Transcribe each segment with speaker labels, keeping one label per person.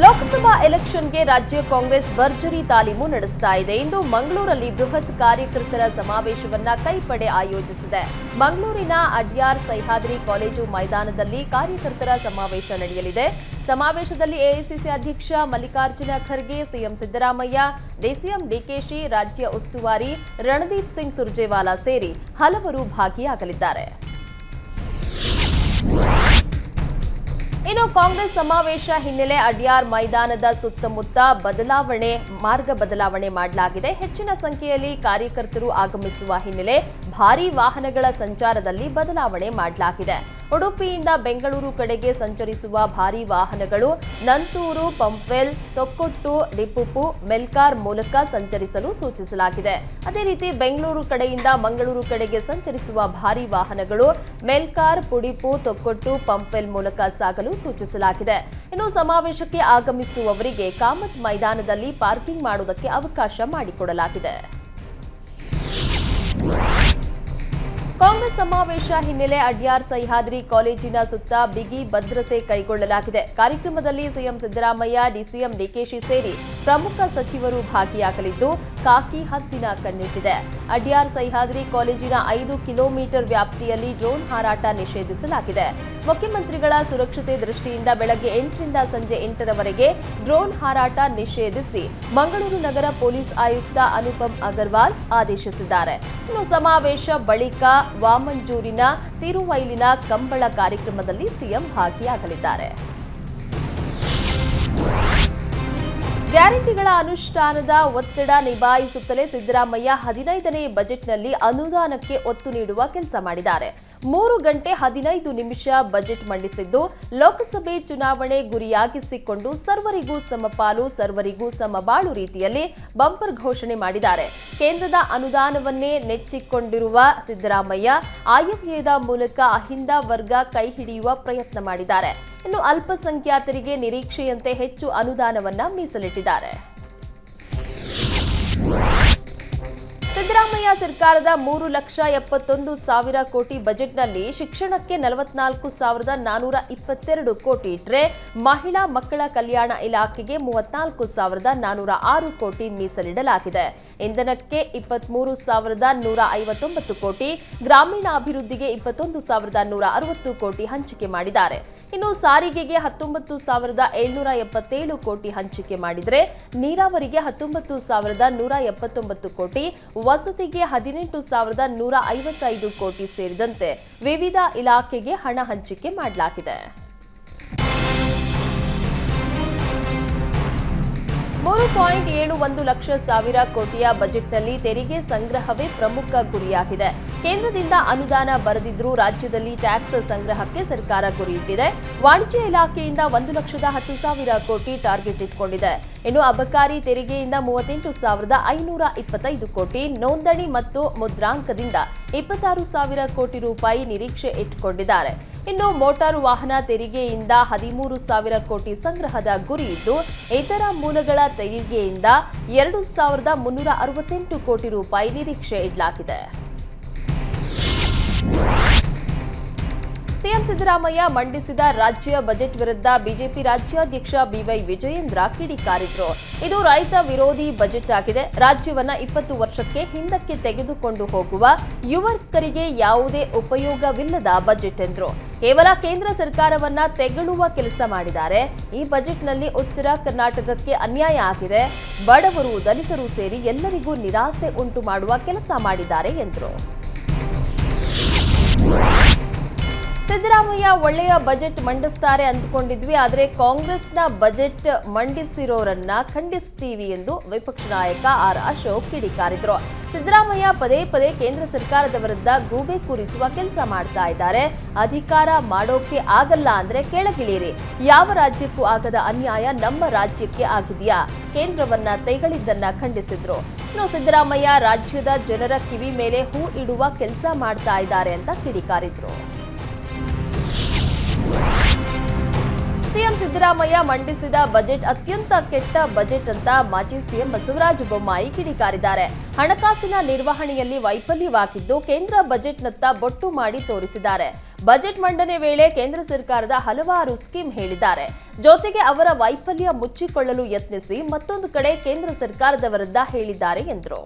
Speaker 1: ಲೋಕಸಭಾ ಎಲೆಕ್ಷನ್ಗೆ ರಾಜ್ಯ ಕಾಂಗ್ರೆಸ್ ಭರ್ಜರಿ ತಾಲೀಮು ನಡೆಸ್ತಾ ಇದೆ. ಇಂದು ಮಂಗಳೂರಲ್ಲಿ ಬೃಹತ್ ಕಾರ್ಯಕರ್ತರ ಸಮಾವೇಶವನ್ನ ಕೈಪಡೆ ಆಯೋಜಿಸಿದೆ. ಮಂಗಳೂರಿನ ಅಡ್ಯಾರ್ ಸಹ್ಯಾದ್ರಿ ಕಾಲೇಜು ಮೈದಾನದಲ್ಲಿ ಕಾರ್ಯಕರ್ತರ ಸಮಾವೇಶ ನಡೆಯಲಿದೆ. ಸಮಾವೇಶದಲ್ಲಿ ಎಐಸಿಸಿ ಅಧ್ಯಕ್ಷ ಮಲ್ಲಿಕಾರ್ಜುನ ಖರ್ಗೆ, ಸಿಎಂ ಸಿದ್ದರಾಮಯ್ಯ, ಡಿಸಿಎಂ ಡಿಕೆಶಿ, ರಾಜ್ಯ ಉಸ್ತುವಾರಿ ರಣದೀಪ್ ಸಿಂಗ್ ಸುರ್ಜೇವಾಲಾ ಸೇರಿ ಹಲವರು ಭಾಗಿಯಾಗಲಿದ್ದಾರೆ. ಇನ್ನು ಕಾಂಗ್ರೆಸ್ ಸಮಾವೇಶ ಹಿನ್ನೆಲೆ ಅಡ್ಯಾರ್ ಮೈದಾನದ ಸುತ್ತಮುತ್ತ ಮಾರ್ಗ ಬದಲಾವಣೆ ಮಾಡಲಾಗಿದೆ. ಹೆಚ್ಚಿನ ಸಂಖ್ಯೆಯಲ್ಲಿ ಕಾರ್ಯಕರ್ತರು ಆಗಮಿಸುವ ಹಿನ್ನೆಲೆ ಭಾರೀ ವಾಹನಗಳ ಸಂಚಾರದಲ್ಲಿ ಬದಲಾವಣೆ ಮಾಡಲಾಗಿದೆ. ಉಡುಪಿಯಿಂದ ಬೆಂಗಳೂರು ಕಡೆಗೆ ಸಂಚರಿಸುವ ಭಾರೀ ವಾಹನಗಳು ನಂತೂರು, ಪಂಪ್ವೆಲ್, ತೊಕ್ಕೊಟ್ಟು, ಡಿಪುಪು, ಮೆಲ್ಕಾರ್ ಮೂಲಕ ಸಂಚರಿಸಲು ಸೂಚಿಸಲಾಗಿದೆ. ಅದೇ ರೀತಿ ಬೆಂಗಳೂರು ಕಡೆಯಿಂದ ಮಂಗಳೂರು ಕಡೆಗೆ ಸಂಚರಿಸುವ ಭಾರೀ ವಾಹನಗಳು ಮೆಲ್ಕಾರ್, ಪುಡಿಪು, ತೊಕ್ಕೊಟ್ಟು, ಪಂಪ್ವೆಲ್ ಮೂಲಕ ಸಾಗಲು ಸೂಚಿಸಲಾಗಿದೆ. ಇನ್ನು ಸಮಾವೇಶಕ್ಕೆ ಆಗಮಿಸುವವರಿಗೆ ಕಾಮತ್ ಮೈದಾನದಲ್ಲಿ ಪಾರ್ಕಿಂಗ್ ಮಾಡುವುದಕ್ಕೆ ಅವಕಾಶ ಮಾಡಿಕೊಡಲಾಗಿದೆ. ಕಾಂಗ್ರೆಸ್ ಸಮಾವೇಶ ಹಿನ್ನೆಲೆ ಅಡ್ಯಾರ್ ಸಹ್ಯಾದ್ರಿ ಕಾಲೇಜಿನ ಸುತ್ತ ಬಿಗಿ ಭದ್ರತೆ ಕೈಗೊಳ್ಳಲಾಗಿದೆ. ಕಾರ್ಯಕ್ರಮದಲ್ಲಿ ಸಿಎಂ ಸಿದ್ದರಾಮಯ್ಯ, ಡಿಸಿಎಂ ಡಿಕೆಶಿ ಸೇರಿ ಪ್ರಮುಖ ಸಚಿವರು ಭಾಗಿಯಾಗಲಿದ್ದು ಕಾಕಿ ಹದ್ದಿನ ಕಣ್ಣಿಟ್ಟಿದೆ. ಅಡ್ಯಾರ್ ಸಹ್ಯಾದ್ರಿ ಕಾಲೇಜಿನ 5 ಕಿಲೋಮೀಟರ್ ವ್ಯಾಪ್ತಿಯಲ್ಲಿ ಡ್ರೋನ್ ಹಾರಾಟ ನಿಷೇಧಿಸಲಾಗಿದೆ. ಮುಖ್ಯಮಂತ್ರಿಗಳ ಸುರಕ್ಷತೆ ದೃಷ್ಟಿಯಿಂದ ಬೆಳಗ್ಗೆ 8ರಿಂದ ಸಂಜೆ 8ರವರೆಗೆ ಡ್ರೋನ್ ಹಾರಾಟ ನಿಷೇಧಿಸಿ ಮಂಗಳೂರು ನಗರ ಪೊಲೀಸ್ ಆಯುಕ್ತ ಅನುಪಮ್ ಅಗರ್ವಾಲ್ ಆದೇಶಿಸಿದ್ದಾರೆ. ಇನ್ನು ಸಮಾವೇಶ ಬಳಿಕ ವಾಮಂಜೂರಿನ ತಿರುವೈಲಿನ ಕಂಬಳ ಕಾರ್ಯಕ್ರಮದಲ್ಲಿ ಸಿಎಂ ಭಾಗಿಯಾಗಲಿದ್ದಾರೆ. ಗ್ಯಾರಂಟಿಗಳ ಅನುಷ್ಠಾನದ ಒತ್ತಡ ನಿಭಾಯಿಸುತ್ತಲೇ ಸಿದ್ದರಾಮಯ್ಯ 15ನೇ ಬಜೆಟ್ನಲ್ಲಿ ಅನುದಾನಕ್ಕೆ ಒತ್ತು ನೀಡುವ ಕೆಲಸ ಮಾಡಿದ್ದಾರೆ. 3 ಗಂಟೆ 15 ನಿಮಿಷ ಬಜೆಟ್ ಮಂಡಿಸಿದ್ದು, ಲೋಕಸಭೆ ಚುನಾವಣೆ ಗುರಿಯಾಗಿಸಿಕೊಂಡು ಸರ್ವರಿಗೂ ಸಮಪಾಲು, ಸರ್ವರಿಗೂ ಸಮಬಾಳು ರೀತಿಯಲ್ಲಿ ಬಂಪರ್ ಘೋಷಣೆ ಮಾಡಿದ್ದಾರೆ. ಕೇಂದ್ರದ ಅನುದಾನವನ್ನೇ ನೆಚ್ಚಿಕೊಂಡಿರುವ ಸಿದ್ದರಾಮಯ್ಯ ಆಯವ್ಯಯದ ಮೂಲಕ ಅಹಿಂದ ವರ್ಗ ಕೈ ಹಿಡಿಯುವ ಪ್ರಯತ್ನ ಮಾಡಿದ್ದಾರೆ. ಇನ್ನು ಅಲ್ಪಸಂಖ್ಯಾತರಿಗೆ ನಿರೀಕ್ಷೆಯಂತೆ ಹೆಚ್ಚು ಅನುದಾನವನ್ನ ಮೀಸಲಿಟ್ಟಿದ್ದಾರೆ. ಸಿದ್ದರಾಮಯ್ಯ ಸರ್ಕಾರದ 3,71,000 ಕೋಟಿ ಬಜೆಟ್ನಲ್ಲಿ ಶಿಕ್ಷಣಕ್ಕೆ 44,422 ಕೋಟಿ ಇಟ್ಟರೆ, ಮಹಿಳಾ ಮಕ್ಕಳ ಕಲ್ಯಾಣ ಇಲಾಖೆಗೆ 34,406 ಕೋಟಿ ಮೀಸಲಿಡಲಾಗಿದೆ. ಇಂಧನಕ್ಕೆ 23,159 ಕೋಟಿ, ಗ್ರಾಮೀಣಾಭಿವೃದ್ಧಿಗೆ 21,160 ಕೋಟಿ ಹಂಚಿಕೆ ಮಾಡಿದ್ದಾರೆ. ಇನ್ನು ಸಾರಿಗೆಗೆ 19,777 ಕೋಟಿ ಹಂಚಿಕೆ ಮಾಡಿದರೆ, ನೀರಾವರಿಗೆ 19,179 ಕೋಟಿ, ವಸತಿಗೆ 18,155 ಕೋಟಿ ಸೇರಿದಂತೆ ವಿವಿಧ ಇಲಾಖೆಗೆ ಹಣ ಹಂಚಿಕೆ ಮಾಡಲಾಗಿದೆ. 3.71 ಲಕ್ಷ ಕೋಟಿಯ ಬಜೆಟ್ನಲ್ಲಿ ತೆರಿಗೆ ಸಂಗ್ರಹವೇ ಪ್ರಮುಖ ಗುರಿಯಾಗಿದೆ. ಕೇಂದ್ರದಿಂದ ಅನುದಾನ ಬರದಿದ್ರೂ ರಾಜ್ಯದಲ್ಲಿ ಟ್ಯಾಕ್ಸ್ ಸಂಗ್ರಹಕ್ಕೆ ಸರ್ಕಾರ ಗುರಿ ಇಟ್ಟಿದೆ. ವಾಣಿಜ್ಯ ಇಲಾಖೆಯಿಂದ 1,10,000 ಕೋಟಿ ಟಾರ್ಗೆಟ್ ಇಟ್ಕೊಂಡಿದೆ. ಇನ್ನು ಅಬಕಾರಿ ತೆರಿಗೆಯಿಂದ 38,525 ಕೋಟಿ, ನೋಂದಣಿ ಮತ್ತು ಮುದ್ರಾಂಕದಿಂದ 26,000 ಕೋಟಿ ರೂಪಾಯಿ ನಿರೀಕ್ಷೆ ಇಟ್ಟುಕೊಂಡಿದ್ದಾರೆ. ಇನ್ನು ಮೋಟಾರು ವಾಹನ ತೆರಿಗೆಯಿಂದ 13,000 ಕೋಟಿ ಸಂಗ್ರಹದ ಗುರಿ ಇದ್ದು, ಇತರ ಮೂಲಗಳ ತೆರಿಗೆಯಿಂದ 2,368 ಕೋಟಿ ರೂಪಾಯಿ ನಿರೀಕ್ಷೆ ಇಡಲಾಗಿದೆ. ಸಿಎಂ ಸಿದ್ದರಾಮಯ್ಯ ಮಂಡಿಸಿದ ರಾಜ್ಯ ಬಜೆಟ್ ವಿರುದ್ಧ ಬಿಜೆಪಿ ರಾಜ್ಯಾಧ್ಯಕ್ಷ ಬಿವೈ ವಿಜಯೇಂದ್ರ ಕಿಡಿಕಾರಿದ್ರು. ಇದು ರೈತ ವಿರೋಧಿ ಬಜೆಟ್ ಆಗಿದೆ. ರಾಜ್ಯವನ್ನ 20 ವರ್ಷಕ್ಕೆ ಹಿಂದಕ್ಕೆ ತೆಗೆದುಕೊಂಡು ಹೋಗುವ ಯುವಕರಿಗೆ ಯಾವುದೇ ಉಪಯೋಗವಿಲ್ಲದ ಬಜೆಟ್ ಎಂದ್ರು. ಕೇವಲ ಕೇಂದ್ರ ಸರ್ಕಾರವನ್ನ ತೆಗಳುವ ಕೆಲಸ ಮಾಡಿದ್ದಾರೆ. ಈ ಬಜೆಟ್ನಲ್ಲಿ ಉತ್ತರ ಕರ್ನಾಟಕಕ್ಕೆ ಅನ್ಯಾಯ ಆಗಿದೆ. ಬಡವರು, ದಲಿತರು ಸೇರಿ ಎಲ್ಲರಿಗೂ ನಿರಾಸೆ ಉಂಟು ಮಾಡುವ ಕೆಲಸ ಮಾಡಿದ್ದಾರೆ ಎಂದರು. ಸಿದ್ದರಾಮಯ್ಯ ಒಳ್ಳೆಯ ಬಜೆಟ್ ಮಂಡಿಸ್ತಾರೆ ಅಂದ್ಕೊಂಡಿದ್ವಿ, ಆದರೆ ಕಾಂಗ್ರೆಸ್ನ ಬಜೆಟ್ ಮಂಡಿಸಿರೋರನ್ನ ಖಂಡಿಸ್ತೀವಿ ಎಂದು ವಿಪಕ್ಷ ನಾಯಕ ಆರ್ ಅಶೋಕ್ ಕಿಡಿಕಾರಿದ್ರು. ಸಿದ್ದರಾಮಯ್ಯ ಪದೇ ಪದೇ ಕೇಂದ್ರ ಸರ್ಕಾರದ ವಿರುದ್ಧ ಗೂಬೆ ಕೂರಿಸುವ ಕೆಲಸ ಮಾಡ್ತಾ ಇದ್ದಾರೆ. ಅಧಿಕಾರ ಮಾಡೋಕೆ ಆಗಲ್ಲ ಅಂದ್ರೆ ಕೆಳಗಿಳಿಯಿರಿ. ಯಾವ ರಾಜ್ಯಕ್ಕೂ ಆಗದ ಅನ್ಯಾಯ ನಮ್ಮ ರಾಜ್ಯಕ್ಕೆ ಆಗಿದೆಯಾ? ಕೇಂದ್ರವನ್ನ ತೆಗಳಿದ್ದನ್ನ ಖಂಡಿಸಿದ್ರು. ಇನ್ನು ಸಿದ್ದರಾಮಯ್ಯ ರಾಜ್ಯದ ಜನರ ಕಿವಿ ಮೇಲೆ ಹೂ ಇಡುವ ಕೆಲಸ ಮಾಡ್ತಾ ಇದ್ದಾರೆ ಅಂತ ಕಿಡಿಕಾರಿದ್ರು. ಸಿಎಂ ಸಿದ್ದರಾಮಯ್ಯ ಮಂಡಿಸಿದ ಬಜೆಟ್ ಅತ್ಯಂತ ಕೆಟ್ಟ ಬಜೆಟ್ ಅಂತ ಮಾಜಿ ಸಿಎಂ ಬಸವರಾಜ ಬೊಮ್ಮಾಯಿ ಕಿಡಿಕಾರಿದ್ದಾರೆ. ಹಣಕಾಸಿನ ನಿರ್ವಹಣೆಯಲ್ಲಿ ವೈಫಲ್ಯವಾಗಿದ್ದು ಕೇಂದ್ರ ಬಜೆಟ್ನತ್ತ ಬೊಟ್ಟು ಮಾಡಿ ತೋರಿಸಿದ್ದಾರೆ. ಬಜೆಟ್ ಮಂಡನೆ ವೇಳೆ ಕೇಂದ್ರ ಸರ್ಕಾರದ ಹಲವಾರು ಸ್ಕೀಮ್ ಹೇಳಿದ್ದಾರೆ. ಜೊತೆಗೆ ಅವರ ವೈಫಲ್ಯ ಮುಚ್ಚಿಕೊಳ್ಳಲು ಯತ್ನಿಸಿ ಮತ್ತೊಂದು ಕಡೆ ಕೇಂದ್ರ ಸರ್ಕಾರದ ವಿರುದ್ಧ ಹೇಳಿದ್ದಾರೆ ಎಂದರು.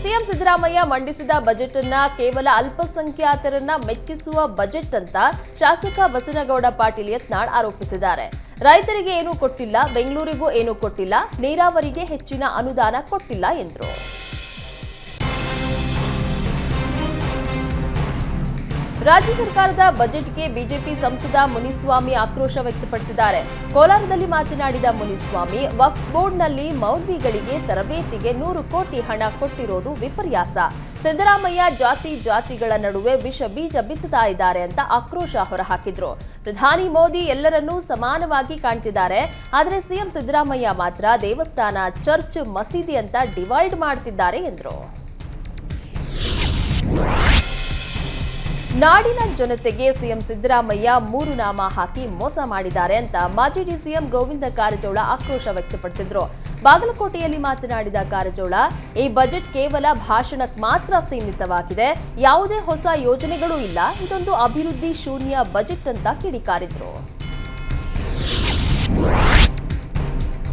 Speaker 1: ಸಿಎಂ ಸಿದ್ದರಾಮಯ್ಯ ಮಂಡಿಸಿದ ಬಜೆಟ್ ಅನ್ನ ಕೇವಲ ಅಲ್ಪಸಂಖ್ಯಾತರನ್ನ ಮೆಚ್ಚಿಸುವ ಬಜೆಟ್ ಅಂತ ಶಾಸಕ ಬಸನಗೌಡ ಪಾಟೀಲ್ ಯತ್ನಾಳ್ ಆರೋಪಿಸಿದ್ದಾರೆ. ರೈತರಿಗೆ ಏನೂ ಕೊಟ್ಟಿಲ್ಲ, ಬೆಂಗಳೂರಿಗೂ ಏನೂ ಕೊಟ್ಟಿಲ್ಲ, ನೀರಾವರಿಗೆ ಹೆಚ್ಚಿನ ಅನುದಾನ ಕೊಟ್ಟಿಲ್ಲ ಎಂದರು. ರಾಜ್ಯ ಸರ್ಕಾರದ ಬಜೆಟ್ಗೆ ಬಿಜೆಪಿ ಸಂಸದ ಮುನಿಸ್ವಾಮಿ ಆಕ್ರೋಶ ವ್ಯಕ್ತಪಡಿಸಿದ್ದಾರೆ. ಕೋಲಾರದಲ್ಲಿ ಮಾತನಾಡಿದ ಮುನಿಸ್ವಾಮಿ, ವಕ್ಫ್ ಬೋರ್ಡ್ನಲ್ಲಿ ಮೌಲ್ವಿಗಳಿಗೆ ತರಬೇತಿಗೆ 100 ಕೋಟಿ ಹಣ ಕೊಟ್ಟಿರೋದು ವಿಪರ್ಯಾಸ. ಸಿದ್ದರಾಮಯ್ಯ ಜಾತಿಗಳ ನಡುವೆ ವಿಷ ಬೀಜ ಬಿತ್ತುತ್ತಾ ಇದ್ದಾರೆ ಅಂತ ಆಕ್ರೋಶ ಹೊರಹಾಕಿದ್ರು. ಪ್ರಧಾನಿ ಮೋದಿ ಎಲ್ಲರನ್ನೂ ಸಮಾನವಾಗಿ ಕಾಣ್ತಿದ್ದಾರೆ, ಆದರೆ ಸಿಎಂ ಸಿದ್ದರಾಮಯ್ಯ ಮಾತ್ರ ದೇವಸ್ಥಾನ, ಚರ್ಚ್, ಮಸೀದಿ ಅಂತ ಡಿವೈಡ್ ಮಾಡ್ತಿದ್ದಾರೆ ಎಂದರು. ನಾಡಿನ ಜನತೆಗೆ ಸಿಎಂ ಸಿದ್ದರಾಮಯ್ಯ 3 ನಾಮ ಹಾಕಿ ಮೋಸ ಮಾಡಿದ್ದಾರೆ ಅಂತ ಮಾಜಿ ಡಿಸಿಎಂ ಗೋವಿಂದ ಕಾರಜೋಳ ಆಕ್ರೋಶ ವ್ಯಕ್ತಪಡಿಸಿದ್ರು. ಬಾಗಲಕೋಟೆಯಲ್ಲಿ ಮಾತನಾಡಿದ ಕಾರಜೋಳ, ಈ ಬಜೆಟ್ ಕೇವಲ ಭಾಷಣಕ್ಕೆ ಮಾತ್ರ ಸೀಮಿತವಾಗಿದೆ, ಯಾವುದೇ ಹೊಸ ಯೋಜನೆಗಳೂ ಇಲ್ಲ, ಇದೊಂದು ಅಭಿವೃದ್ಧಿ ಶೂನ್ಯ ಬಜೆಟ್ ಅಂತ ಕಿಡಿಕಾರಿದ್ರು.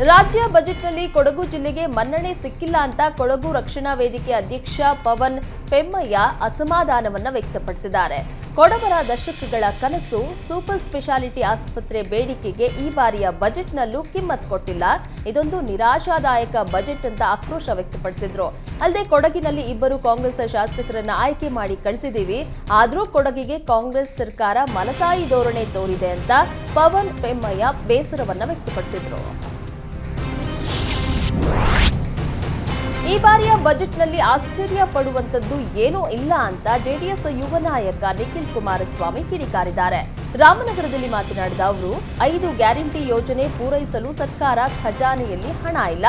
Speaker 1: ರಾಜ್ಯ ಬಜೆಟ್ನಲ್ಲಿ ಕೊಡಗು ಜಿಲ್ಲೆಗೆ ಮನ್ನಣೆ ಸಿಕ್ಕಿಲ್ಲ ಅಂತ ಕೊಡಗು ರಕ್ಷಣಾ ವೇದಿಕೆ ಅಧ್ಯಕ್ಷ ಪವನ್ ಪೆಮ್ಮಯ್ಯ ಅಸಮಾಧಾನವನ್ನ ವ್ಯಕ್ತಪಡಿಸಿದ್ದಾರೆ. ಕೊಡವರ ದಶಕಗಳ ಕನಸು ಸೂಪರ್ ಸ್ಪೆಷಾಲಿಟಿ ಆಸ್ಪತ್ರೆ ಬೇಡಿಕೆಗೆ ಈ ಬಾರಿಯ ಬಜೆಟ್ನಲ್ಲೂ ಕಿಮ್ಮತ್ ಕೊಟ್ಟಿಲ್ಲ, ಇದೊಂದು ನಿರಾಶಾದಾಯಕ ಬಜೆಟ್ ಅಂತ ಆಕ್ರೋಶ ವ್ಯಕ್ತಪಡಿಸಿದ್ರು. ಅಲ್ಲದೆ ಕೊಡಗಿನಲ್ಲಿ 2 ಕಾಂಗ್ರೆಸ್ ಶಾಸಕರನ್ನ ಆಯ್ಕೆ ಮಾಡಿ ಕಳಿಸಿದೀವಿ, ಆದ್ರೂ ಕೊಡಗಿಗೆ ಕಾಂಗ್ರೆಸ್ ಸರ್ಕಾರ ಮಲತಾಯಿ ಧೋರಣೆ ತೋರಿದೆ ಅಂತ ಪವನ್ ಪೆಮ್ಮಯ್ಯ ಬೇಸರವನ್ನ ವ್ಯಕ್ತಪಡಿಸಿದ್ರು. ಈ ಬಾರಿಯ ಬಜೆಟ್ನಲ್ಲಿ ಆಶ್ಚರ್ಯ ಪಡುವಂತದ್ದು ಏನೂ ಇಲ್ಲ ಅಂತ ಜೆಡಿಎಸ್ ಯುವ ನಾಯಕ ನಿಖಿಲ್ ಕುಮಾರಸ್ವಾಮಿ ಕಿಡಿಕಾರಿದ್ದಾರೆ. ರಾಮನಗರದಲ್ಲಿ ಮಾತನಾಡಿದ ಅವರು, 5 ಗ್ಯಾರಂಟಿ ಯೋಜನೆ ಪೂರೈಸಲು ಸರ್ಕಾರ ಖಜಾನೆಯಲ್ಲಿ ಹಣ ಇಲ್ಲ,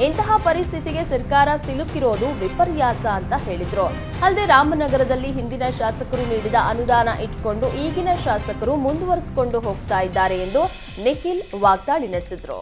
Speaker 1: ಇಂತಹ ಪರಿಸ್ಥಿತಿಗೆ ಸರ್ಕಾರ ಸಿಲುಕಿರೋದು ವಿಪರ್ಯಾಸ ಅಂತ ಹೇಳಿದ್ರು. ಅಲ್ಲದೆ ರಾಮನಗರದಲ್ಲಿ ಹಿಂದಿನ ಶಾಸಕರು ನೀಡಿದ ಅನುದಾನ ಇಟ್ಕೊಂಡು ಈಗಿನ ಶಾಸಕರು ಮುಂದುವರಿಸಿಕೊಂಡು ಹೋಗ್ತಾ ಇದ್ದಾರೆ ಎಂದು ನಿಖಿಲ್ ವಾಗ್ದಾಳಿ ನಡೆಸಿದ್ರು.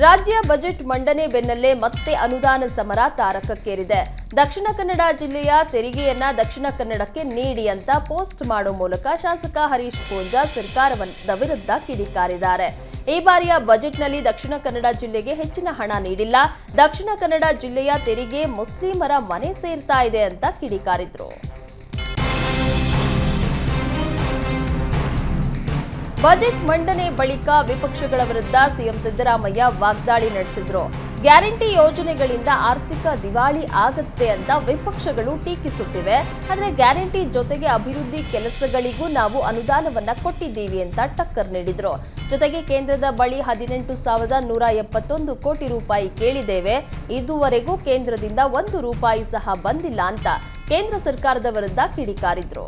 Speaker 1: ರಾಜ್ಯ ಬಜೆಟ್ ಮಂಡನೆ ಬೆನ್ನಲ್ಲೇ ಮತ್ತೆ ಅನುದಾನ ಸಮರ ತಾರಕಕ್ಕೇರಿದೆ. ದಕ್ಷಿಣ ಕನ್ನಡ ಜಿಲ್ಲೆಯ ತೆರಿಗೆಯನ್ನ ದಕ್ಷಿಣ ಕನ್ನಡಕ್ಕೆ ನೀಡಿ ಅಂತ ಪೋಸ್ಟ್ ಮಾಡೋ ಮೂಲಕ ಶಾಸಕ ಹರೀಶ್ ಪೂಂಜಾ ಸರ್ಕಾರದ ವಿರುದ್ಧ ಕಿಡಿಕಾರಿದ್ದಾರೆ. ಈ ಬಾರಿಯ ಬಜೆಟ್ನಲ್ಲಿ ದಕ್ಷಿಣ ಕನ್ನಡ ಜಿಲ್ಲೆಗೆ ಹೆಚ್ಚಿನ ಹಣ ನೀಡಿಲ್ಲ, ದಕ್ಷಿಣ ಕನ್ನಡ ಜಿಲ್ಲೆಯ ತೆರಿಗೆ ಮುಸ್ಲಿಮರ ಮನೆ ಸೇರ್ತಾ ಇದೆ ಅಂತ ಕಿಡಿಕಾರಿದ್ರು. ಬಜೆಟ್ ಮಂಡನೆ ಬಳಿಕ ವಿಪಕ್ಷಗಳ ವಿರುದ್ಧ ಸಿಎಂ ಸಿದ್ದರಾಮಯ್ಯ ವಾಗ್ದಾಳಿ ನಡೆಸಿದ್ರು. ಗ್ಯಾರಂಟಿ ಯೋಜನೆಗಳಿಂದ ಆರ್ಥಿಕ ದಿವಾಳಿ ಆಗತ್ತೆ ಅಂತ ವಿಪಕ್ಷಗಳು ಟೀಕಿಸುತ್ತಿವೆ, ಆದರೆ ಗ್ಯಾರಂಟಿ ಜೊತೆಗೆ ಅಭಿವೃದ್ಧಿ ಕೆಲಸಗಳಿಗೂ ನಾವು ಅನುದಾನವನ್ನ ಕೊಟ್ಟಿದ್ದೀವಿ ಅಂತ ಟಕ್ಕರ್ ನೀಡಿದ್ರು. ಜೊತೆಗೆ ಕೇಂದ್ರದ ಬಳಿ 18,171 ಕೋಟಿ ರೂಪಾಯಿ ಕೇಳಿದ್ದೇವೆ, ಇದುವರೆಗೂ ಕೇಂದ್ರದಿಂದ 1 ರೂಪಾಯಿ ಸಹ ಬಂದಿಲ್ಲ ಅಂತ ಕೇಂದ್ರ ಸರ್ಕಾರದ ವಿರುದ್ಧ ಕಿಡಿಕಾರಿದ್ರು.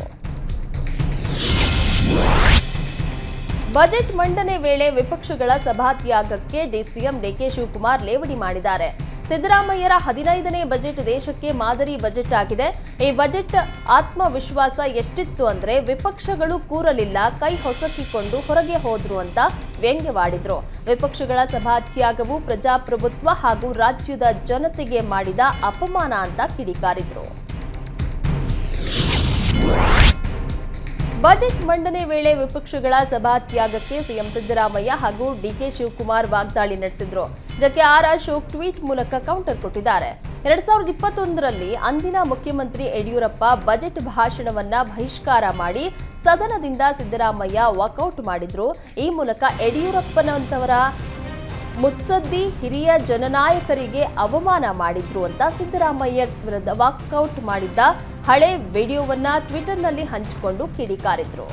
Speaker 1: ಬಜೆಟ್ ಮಂಡನೆ ವೇಳೆ ವಿಪಕ್ಷಗಳ ಸಭಾತ್ಯಾಗಕ್ಕೆ ಸಿಎಂ ಡಿಕೆ ಶಿವಕುಮಾರ್ ಲೇವಡಿ ಮಾಡಿದ್ದಾರೆ. ಸಿದ್ದರಾಮಯ್ಯರ 15ನೇ ಬಜೆಟ್ ದೇಶಕ್ಕೆ ಮಾದರಿ ಬಜೆಟ್ ಆಗಿದೆ. ಈ ಬಜೆಟ್ ಆತ್ಮವಿಶ್ವಾಸ ಎಷ್ಟಿತ್ತು ಅಂದ್ರೆ ವಿಪಕ್ಷಗಳು ಕೂರಲಿಲ್ಲ, ಕೈ ಹೊಸಕಿಕೊಂಡು ಹೊರಗೆ ಹೋದ್ರು ಅಂತ ವ್ಯಂಗ್ಯವಾಡಿದ್ರು. ವಿಪಕ್ಷಗಳ ಸಭಾತ್ಯಾಗವು ಪ್ರಜಾಪ್ರಭುತ್ವ ಹಾಗೂ ರಾಜ್ಯದ ಜನತೆಗೆ ಮಾಡಿದ ಅಪಮಾನ ಅಂತ ಕಿಡಿಕಾರಿದ್ರು. ಬಜೆಟ್ ಮಂಡನೆ ವೇಳೆ ವಿಪಕ್ಷಗಳ ಸಭಾತ್ಯಾಗಕ್ಕೆ ಸಿಎಂ ಸಿದ್ದರಾಮಯ್ಯ ಹಾಗೂ ಡಿಕೆ ಶಿವಕುಮಾರ್ ವಾಗ್ದಾಳಿ ನಡೆಸಿದ್ರು. ಇದಕ್ಕೆ ಆರ್ ಅಶೋಕ್ ಟ್ವೀಟ್ ಮೂಲಕ ಕೌಂಟರ್ ಕೊಟ್ಟಿದ್ದಾರೆ. 2021ರಲ್ಲಿ ಅಂದಿನ ಮುಖ್ಯಮಂತ್ರಿ ಯಡಿಯೂರಪ್ಪ ಬಜೆಟ್ ಭಾಷಣವನ್ನ ಬಹಿಷ್ಕಾರ ಮಾಡಿ ಸದನದಿಂದ ಸಿದ್ದರಾಮಯ್ಯ ವಾಕೌಟ್ ಮಾಡಿದ್ರು. ಈ ಮೂಲಕ ಯಡಿಯೂರಪ್ಪನಂತವರ ಮುತ್ಸದ್ದಿ ಹಿರಿಯ ಜನನಾಯಕರಿಗೆ ಅವಮಾನ ಮಾಡಿದ್ರು ಅಂತ ಸಿದ್ದರಾಮಯ್ಯ ವಿರುದ್ಧ ವಾಕೌಟ್ ಮಾಡಿದ್ದ ಹಳೆ ವಿಡಿಯೋವನ್ನ ಟ್ವಿಟರ್ನಲ್ಲಿ ಹಂಚಿಕೊಂಡು ಕಿಡಿಕಾರಿದ್ರು.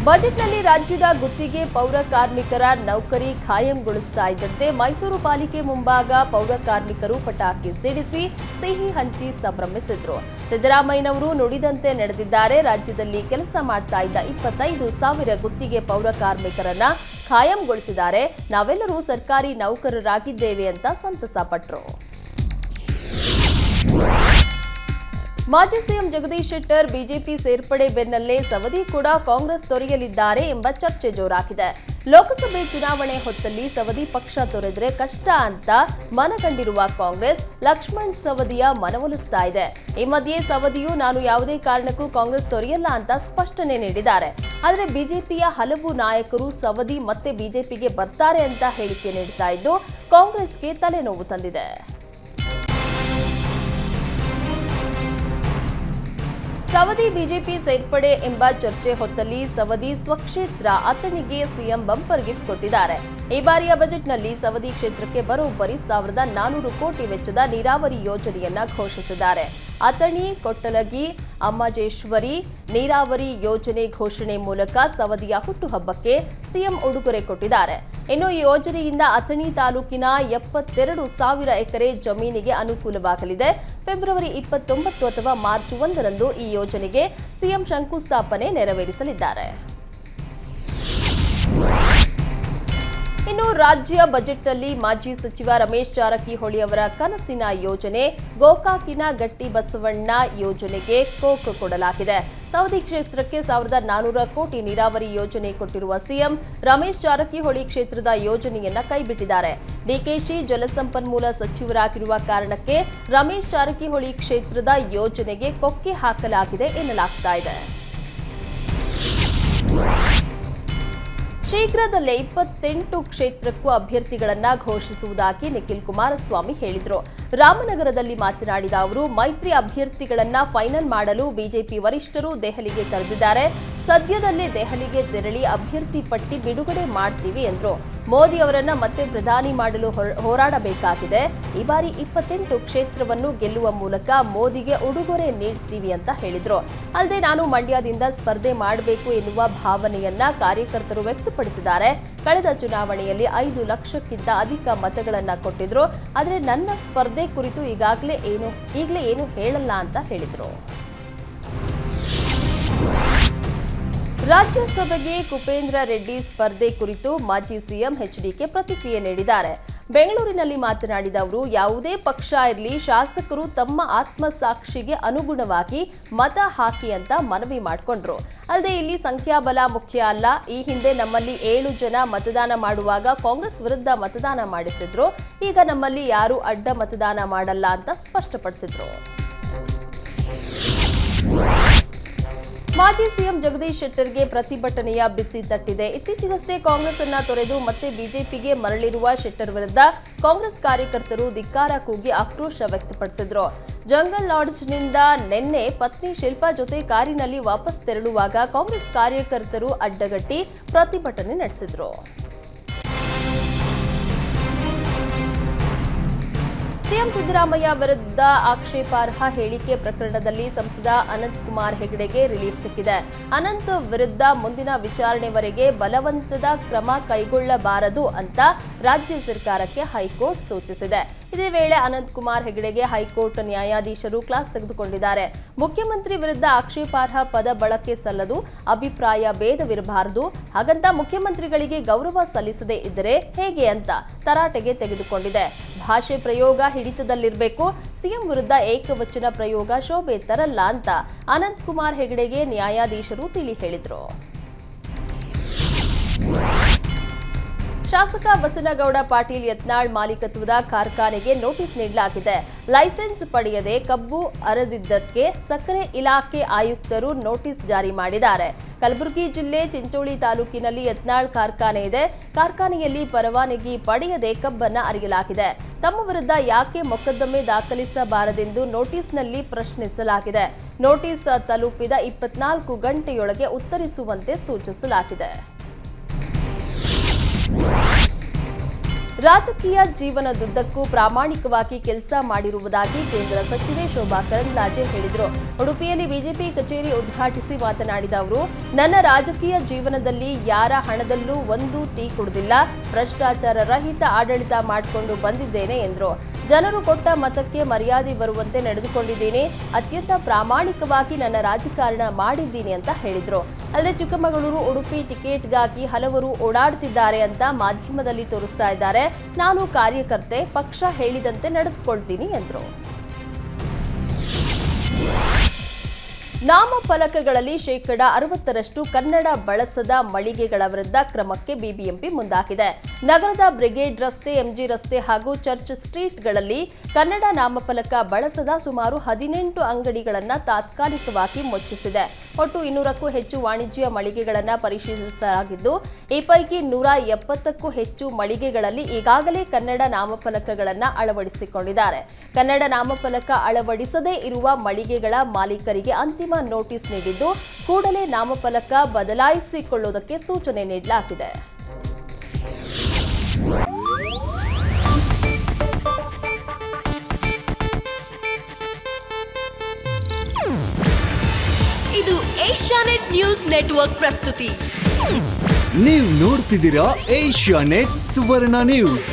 Speaker 1: ಬಜೆಟ್ನಲ್ಲಿ ರಾಜ್ಯದ ಗುತ್ತಿಗೆ ಪೌರ ಕಾರ್ಮಿಕರ ನೌಕರಿ ಖಾಯಂಗೊಳಿಸ್ತಾ ಇದ್ದಂತೆ ಮೈಸೂರು ಪಾಲಿಕೆ ಮುಂಭಾಗ ಪೌರ ಕಾರ್ಮಿಕರು ಪಟಾಕಿ ಸಿಡಿಸಿ ಸಿಹಿ ಹಂಚಿ ಸಂಭ್ರಮಿಸಿದ್ರು. ಸಿದ್ದರಾಮಯ್ಯನವರು ನುಡಿದಂತೆ ನಡೆದಿದ್ದಾರೆ. ರಾಜ್ಯದಲ್ಲಿ ಕೆಲಸ ಮಾಡ್ತಾ ಇದ್ದ 25,000 ಗುತ್ತಿಗೆ ಪೌರ ಕಾರ್ಮಿಕರನ್ನ ಖಾಯಂಗೊಳಿಸಿದ್ದಾರೆ. ನಾವೆಲ್ಲರೂ ಸರ್ಕಾರಿ ನೌಕರರಾಗಿದ್ದೇವೆ ಅಂತ ಸಂತಸ ಪಟ್ರು. ಮಾಜಿ ಸಿಎಂ ಜಗದೀಶ್ ಶೆಟ್ಟರ್ ಬಿಜೆಪಿ ಸೇರ್ಪಡೆ ಬೆನ್ನಲ್ಲೇ ಸವದಿ ಕೂಡ ಕಾಂಗ್ರೆಸ್ ತೊರೆಯಲಿದ್ದಾರೆ ಎಂಬ ಚರ್ಚೆ ಜೋರಾಗಿದೆ. ಲೋಕಸಭೆ ಚುನಾವಣೆ ಹೊತ್ತಲ್ಲಿ ಸವದಿ ಪಕ್ಷ ತೊರೆದ್ರೆ ಕಷ್ಟ ಅಂತ ಮನಗಂಡಿರುವ ಕಾಂಗ್ರೆಸ್ ಲಕ್ಷ್ಮಣ್ ಸವದಿಯ ಮನವೊಲಿಸ್ತಾ ಇದೆ. ಈ ಮಧ್ಯೆ ಸವದಿಯು ನಾನು ಯಾವುದೇ ಕಾರಣಕ್ಕೂ ಕಾಂಗ್ರೆಸ್ ತೊರೆಯಲ್ಲ ಅಂತ ಸ್ಪಷ್ಟನೆ ನೀಡಿದ್ದಾರೆ. ಆದರೆ ಬಿಜೆಪಿಯ ಹಲವು ನಾಯಕರು ಸವದಿ ಮತ್ತೆ ಬಿಜೆಪಿಗೆ ಬರ್ತಾರೆ ಅಂತ ಹೇಳಿಕೆ ನೀಡ್ತಾ ಇದ್ದು ಕಾಂಗ್ರೆಸ್ಗೆ ತಲೆನೋವು ತಂದಿದೆ. ಸವದಿ ಬಿಜೆಪಿ ಸೇರ್ಪಡೆ ಎಂಬ ಚರ್ಚೆ ಹೊತ್ತಲ್ಲಿ ಸವದಿ ಸ್ವಕ್ಷೇತ್ರ ಅಥಣಿಗೆ ಸಿಎಂ ಬಂಪರ್ ಗಿಫ್ಟ್ ಕೊಟ್ಟಿದ್ದಾರೆ. ಈ ಬಾರಿಯ ಬಜೆಟ್ನಲ್ಲಿ ಸವದಿ ಕ್ಷೇತ್ರಕ್ಕೆ ಬರೋಬ್ಬರಿ 1400 ಕೋಟಿ ವೆಚ್ಚದ ನೀರಾವರಿ ಯೋಜನೆಯನ್ನ ಘೋಷಿಸಿದ್ದಾರೆ. ಅಥಣಿ, ಕೊಟ್ಟಲಗಿ, ಅಮ್ಮಜೇಶ್ವರಿ ನೀರಾವರಿ ಯೋಜನೆ ಘೋಷಣೆ ಮೂಲಕ ಸವದಿಯ ಹುಟ್ಟುಹಬ್ಬಕ್ಕೆ ಸಿಎಂ ಉಡುಗೊರೆ ಕೊಟ್ಟಿದ್ದಾರೆ. ಇನ್ನು ಈ ಯೋಜನೆಯಿಂದ ಅಥಣಿ ತಾಲೂಕಿನ 72,000 ಎಕರೆ ಜಮೀನಿಗೆ ಅನುಕೂಲವಾಗಲಿದೆ. ಫೆಬ್ರವರಿ 29 ಅಥವಾ ಮಾರ್ಚ್ 1ರಂದು ಈ ಯೋಜನೆಗೆ ಸಿಎಂ ಶಂಕುಸ್ಥಾಪನೆ ನೆರವೇರಿಸಲಿದ್ದಾರೆ. ಇನ್ನು ರಾಜ್ಯ ಬಜೆಟ್ನಲ್ಲಿ ಮಾಜಿ ಸಚಿವ ರಮೇಶ್ ಜಾರಕಿಹೊಳಿ ಅವರ ಕನಸಿನ ಯೋಜನೆ ಗೋಕಾಕಿನ ಗಟ್ಟಿ ಬಸವಣ್ಣ ಯೋಜನೆಗೆ ಕೋಕ್ ಕೊಡಲಾಗಿದೆ. ಸವದಿ ಕ್ಷೇತ್ರಕ್ಕೆ 1400 ಕೋಟಿ ನೀರಾವರಿ ಯೋಜನೆ ಕೊಟ್ಟಿರುವ ಸಿಎಂ ರಮೇಶ್ ಜಾರಕಿಹೊಳಿ ಕ್ಷೇತ್ರದ ಯೋಜನೆಯನ್ನ ಕೈಬಿಟ್ಟಿದ್ದಾರೆ. ಡಿಕೆಶಿ ಜಲಸಂಪನ್ಮೂಲ ಸಚಿವರಾಗಿರುವ ಕಾರಣಕ್ಕೆ ರಮೇಶ್ ಜಾರಕಿಹೊಳಿ ಕ್ಷೇತ್ರದ ಯೋಜನೆಗೆ ಕೊಕ್ಕೆ ಹಾಕಲಾಗಿದೆ ಎನ್ನಲಾಗ್ತಾ ಇದೆ. ಶೀಘ್ರದಲ್ಲೇ 28 ಕ್ಷೇತ್ರಕ್ಕೂ ಅಭ್ಯರ್ಥಿಗಳನ್ನ ಘೋಷಿಸುವುದಾಗಿ ನಿಖಿಲ್ ಕುಮಾರಸ್ವಾಮಿ ಹೇಳಿದರು. ರಾಮನಗರದಲ್ಲಿ ಮಾತನಾಡಿದ ಅವರು, ಮೈತ್ರಿ ಅಭ್ಯರ್ಥಿಗಳನ್ನ ಫೈನಲ್ ಮಾಡಲು ಬಿಜೆಪಿ ವರಿಷ್ಠರು ದೆಹಲಿಗೆ ಕರೆದಿದ್ದಾರೆ. ಸದ್ಯದಲ್ಲೇ ದೆಹಲಿಗೆ ತೆರಳಿ ಅಭ್ಯರ್ಥಿ ಪಟ್ಟಿ ಬಿಡುಗಡೆ ಮಾಡ್ತೀವಿ ಎಂದರು. ಮೋದಿ ಅವರನ್ನ ಮತ್ತೆ ಪ್ರಧಾನಿ ಮಾಡಲು ಹೋರಾಡಬೇಕಾಗಿದೆ. ಈ ಬಾರಿ 28 ಕ್ಷೇತ್ರವನ್ನು ಗೆಲ್ಲುವ ಮೂಲಕ ಮೋದಿಗೆ ಉಡುಗೊರೆ ನೀಡ್ತೀವಿ ಅಂತ ಹೇಳಿದ್ರು. ಅಲ್ಲದೆ ನಾನು ಮಂಡ್ಯದಿಂದ ಸ್ಪರ್ಧೆ ಮಾಡಬೇಕು ಎನ್ನುವ ಭಾವನೆಯನ್ನ ಕಾರ್ಯಕರ್ತರು ವ್ಯಕ್ತಪಡಿಸಿದ್ದಾರೆ. ಕಳೆದ ಚುನಾವಣೆಯಲ್ಲಿ 5 ಲಕ್ಷಕ್ಕಿಂತ ಅಧಿಕ ಮತಗಳನ್ನ ಕೊಟ್ಟಿದ್ರು. ಆದರೆ ನನ್ನ ಸ್ಪರ್ಧೆ ಕುರಿತು ಈಗಲೇ ಏನು ಹೇಳಲ್ಲ ಅಂತ ಹೇಳಿದ್ರು. ರಾಜ್ಯಸಭೆಗೆ ಕುಪೇಂದ್ರ ರೆಡ್ಡಿ ಸ್ಪರ್ಧೆ ಕುರಿತು ಮಾಜಿ ಸಿಎಂ ಎಚ್ಡಿಕೆ ಪ್ರತಿಕ್ರಿಯೆ ನೀಡಿದ್ದಾರೆ. ಬೆಂಗಳೂರಿನಲ್ಲಿ ಮಾತನಾಡಿದ ಅವರು, ಯಾವುದೇ ಪಕ್ಷ ಇರಲಿ ಶಾಸಕರು ತಮ್ಮ ಆತ್ಮಸಾಕ್ಷಿಗೆ ಅನುಗುಣವಾಗಿ ಮತ ಹಾಕಿ ಅಂತ ಮನವಿ ಮಾಡಿಕೊಂಡ್ರು. ಅಲ್ಲದೆ ಇಲ್ಲಿ ಸಂಖ್ಯಾಬಲ ಮುಖ್ಯ ಅಲ್ಲ. ಈ ಹಿಂದೆ ನಮ್ಮಲ್ಲಿ 7 ಜನ ಮತದಾನ ಮಾಡುವಾಗ ಕಾಂಗ್ರೆಸ್ ವಿರುದ್ಧ ಮತದಾನ ಮಾಡಿಸಿದ್ರು. ಈಗ ನಮ್ಮಲ್ಲಿ ಯಾರು ಅಡ್ಡ ಮತದಾನ ಮಾಡಲ್ಲ ಅಂತ ಸ್ಪಷ್ಟಪಡಿಸಿದ್ರು. ಮಾಜಿ ಸಿಎಂ ಜಗದೀಶ್ ಶೆಟ್ಟರ್ಗೆ ಪ್ರತಿಭಟನೆಯ ಬಿಸಿ ತಟ್ಟಿದೆ. ಇತ್ತೀಚೆಗಷ್ಟೇ ಕಾಂಗ್ರೆಸ್ ಅನ್ನ ತೊರೆದು ಮತ್ತೆ ಬಿಜೆಪಿಗೆ ಮರಳಿರುವ ಶೆಟ್ಟರ್ ವಿರುದ್ಧ ಕಾಂಗ್ರೆಸ್ ಕಾರ್ಯಕರ್ತರು ಧಿಕ್ಕಾರ ಕೂಗಿ ಆಕ್ರೋಶ ವ್ಯಕ್ತಪಡಿಸಿದ್ರು. ಜಂಗಲ್ ಲಾಡ್ಜ್ನಿಂದ ನಿನ್ನೆ ಪತ್ನಿ ಶಿಲ್ಪಾ ಜೊತೆ ಕಾರಿನಲ್ಲಿ ವಾಪಸ್ ತೆರಳುವಾಗ ಕಾಂಗ್ರೆಸ್ ಕಾರ್ಯಕರ್ತರು ಅಡ್ಡಗಟ್ಟಿ ಪ್ರತಿಭಟನೆ ನಡೆಸಿದ್ರು. ಸಿಎಂ ಸಿದ್ದರಾಮಯ್ಯ ವಿರುದ್ಧ ಆಕ್ಷೇಪಾರ್ಹ ಹೇಳಿಕೆ ಪ್ರಕರಣದಲ್ಲಿ ಸಂಸದ ಅನಂತಕುಮಾರ್ ಹೆಗಡೆಗೆ ರಿಲೀಫ್ ಸಿಕ್ಕಿದೆ. ಅನಂತ್ ವಿರುದ್ಧ ಮುಂದಿನ ವಿಚಾರಣೆವರೆಗೆ ಬಲವಂತದ ಕ್ರಮ ಕೈಗೊಳ್ಳಬಾರದು ಅಂತ ರಾಜ್ಯ ಸರ್ಕಾರಕ್ಕೆ ಹೈಕೋರ್ಟ್ ಸೂಚಿಸಿದೆ. ಇದೇ ವೇಳೆ ಅನಂತಕುಮಾರ್ ಹೆಗಡೆಗೆ ಹೈಕೋರ್ಟ್ ನ್ಯಾಯಾಧೀಶರು ಕ್ಲಾಸ್ ತೆಗೆದುಕೊಂಡಿದ್ದಾರೆ. ಮುಖ್ಯಮಂತ್ರಿ ವಿರುದ್ಧ ಆಕ್ಷೇಪಾರ್ಹ ಪದ ಬಳಕೆ ಸಲ್ಲದು, ಅಭಿಪ್ರಾಯ ಭೇದವಿರಬಾರದು. ಹಾಗಂತ ಮುಖ್ಯಮಂತ್ರಿಗಳಿಗೆ ಗೌರವ ಸಲ್ಲಿಸದೇ ಇದ್ದರೆ ಹೇಗೆ ಅಂತ ತರಾಟೆಗೆ ತೆಗೆದುಕೊಂಡಿದೆ. ಭಾಷೆ ಪ್ರಯೋಗ ಹಿಡಿತದಲ್ಲಿರಬೇಕು. ಸಿಎಂ ವಿರುದ್ಧ ಏಕವಚನ ಪ್ರಯೋಗ ಶೋಭೆ ತರಲ್ಲ ಅಂತ ಅನಂತಕುಮಾರ್ ಹೆಗಡೆಗೆ ನ್ಯಾಯಾಧೀಶರು ತಿಳಿ ಹೇಳಿದ್ರು. ಶಾಸಕ ಬಸನಗೌಡ ಪಾಟೀಲ್ ಯತ್ನಾಳ್ ಮಾಲೀಕತ್ವದ ಕಾರ್ಖಾನೆಗೆ ನೋಟಿಸ್ ನೀಡಲಾಗಿದೆ. ಲೈಸೆನ್ಸ್ ಪಡೆಯದೆ ಕಬ್ಬು ಅರೆದಿದ್ದಕ್ಕೆ ಸಕ್ಕರೆ ಇಲಾಖೆ ಆಯುಕ್ತರು ನೋಟಿಸ್ ಜಾರಿ ಮಾಡಿದ್ದಾರೆ. ಕಲಬುರಗಿ ಜಿಲ್ಲೆ ಚಿಂಚೋಳಿ ತಾಲೂಕಿನಲ್ಲಿ ಯತ್ನಾಳ್ ಕಾರ್ಖಾನೆ ಇದೆ. ಕಾರ್ಖಾನೆಯಲ್ಲಿ ಪರವಾನಗಿ ಪಡೆಯದೆ ಕಬ್ಬನ್ನು ಅರೆಯಲಾಗಿದೆ. ತಮ್ಮ ವಿರುದ್ಧ ಯಾಕೆ ಮೊಕದ್ದಮೆ ದಾಖಲಿಸಬಾರದೆಂದು ನೋಟಿಸ್ನಲ್ಲಿ ಪ್ರಶ್ನಿಸಲಾಗಿದೆ. ನೋಟಿಸ್ ತಲುಪಿದ 24 ಗಂಟೆಯೊಳಗೆ ಉತ್ತರಿಸುವಂತೆ ಸೂಚಿಸಲಾಗಿದೆ. ರಾಜಕೀಯ ಜೀವನದುದ್ದಕ್ಕೂ ಪ್ರಾಮಾಣಿಕವಾಗಿ ಕೆಲಸ ಮಾಡಿರುವುದಾಗಿ ಕೇಂದ್ರ ಸಚಿವೆ ಶೋಭಾ ಕರಂದ್ಲಾಜೆ ಹೇಳಿದರು. ಉಡುಪಿಯಲ್ಲಿ ಬಿಜೆಪಿ ಕಚೇರಿ ಉದ್ಘಾಟಿಸಿ ಮಾತನಾಡಿದ ಅವರು, ನನ್ನ ರಾಜಕೀಯ ಜೀವನದಲ್ಲಿ ಯಾರ ಹಣದಲ್ಲೂ ಒಂದು ಟೀ ಕುಡಿದಿಲ್ಲ, ಭ್ರಷ್ಟಾಚಾರ ರಹಿತ ಆಡಳಿತ ಮಾಡಿಕೊಂಡು ಬಂದಿದ್ದೇನೆ ಎಂದರು. ಜನರು ಕೊಟ್ಟ ಮತಕ್ಕೆ ಮರ್ಯಾದೆ ಬರುವಂತೆ ನಡೆದುಕೊಂಡಿದ್ದೀನಿ. ಅತ್ಯಂತ ಪ್ರಾಮಾಣಿಕವಾಗಿ ನನ್ನ ರಾಜಕಾರಣ ಮಾಡಿದ್ದೀನಿ ಅಂತ ಹೇಳಿದ್ರು. ಅಲ್ಲದೆ ಚಿಕ್ಕಮಗಳೂರು ಉಡುಪಿ ಟಿಕೆಟ್ಗಾಗಿ ಹಲವರು ಓಡಾಡ್ತಿದ್ದಾರೆ ಅಂತ ಮಾಧ್ಯಮದಲ್ಲಿ ತೋರಿಸ್ತಾ ಇದ್ದಾರೆ. ನಾನು ಕಾರ್ಯಕರ್ತೆ, ಪಕ್ಷ ಹೇಳಿದಂತೆ ನಡೆದುಕೊಳ್ತೀನಿ ಎಂದರು. ನಾಮಫಲಕಗಳಲ್ಲಿ 60% ಕನ್ನಡ ಬಳಸದ ಮಳಿಗೆಗಳ ವಿರುದ್ಧ ಕ್ರಮಕ್ಕೆ ಬಿಬಿಎಂಪಿ ಮುಂದಾಗಿದೆ. ನಗರದ ಬ್ರಿಗೇಡ್ ರಸ್ತೆ, ಎಂಜಿ ರಸ್ತೆ ಹಾಗೂ ಚರ್ಚ್ ಸ್ಟ್ರೀಟ್ಗಳಲ್ಲಿ ಕನ್ನಡ ನಾಮಫಲಕ ಬಳಸದ ಸುಮಾರು 18 ಅಂಗಡಿಗಳನ್ನು ತಾತ್ಕಾಲಿಕವಾಗಿ ಮುಚ್ಚಿಸಿದೆ. ಒಟ್ಟು 200ಕ್ಕೂ ಹೆಚ್ಚು ವಾಣಿಜ್ಯ ಮಳಿಗೆಗಳನ್ನು ಪರಿಶೀಲಿಸಲಾಗಿದ್ದು, ಈ ಪೈಕಿ 170ಕ್ಕೂ ಹೆಚ್ಚು ಮಳಿಗೆಗಳಲ್ಲಿ ಈಗಾಗಲೇ ಕನ್ನಡ ನಾಮಫಲಕಗಳನ್ನು ಅಳವಡಿಸಿಕೊಂಡಿದ್ದಾರೆ. ಕನ್ನಡ ನಾಮಫಲಕ ಅಳವಡಿಸದೇ ಇರುವ ಮಳಿಗೆಗಳ ಮಾಲೀಕರಿಗೆ ಅಂತಿಮ ನೋಟಿಸ್ ನೀಡಿದ್ದು, ಕೂಡಲೇ ನಾಮಫಲಕ ಬದಲಾಯಿಸಿಕೊಳ್ಳುವುದಕ್ಕೆ ಸೂಚನೆ ನೀಡಲಾಗಿದೆ.
Speaker 2: ಇದು ಏಷ್ಯಾನೆಟ್ ನ್ಯೂಸ್ ನೆಟ್ವರ್ಕ್ ಪ್ರಸ್ತುತಿ.
Speaker 3: ನೀವು ನೋಡ್ತಿದ್ದೀರಾ ಏಷ್ಯಾನೆಟ್ ಸುವರ್ಣ ನ್ಯೂಸ್.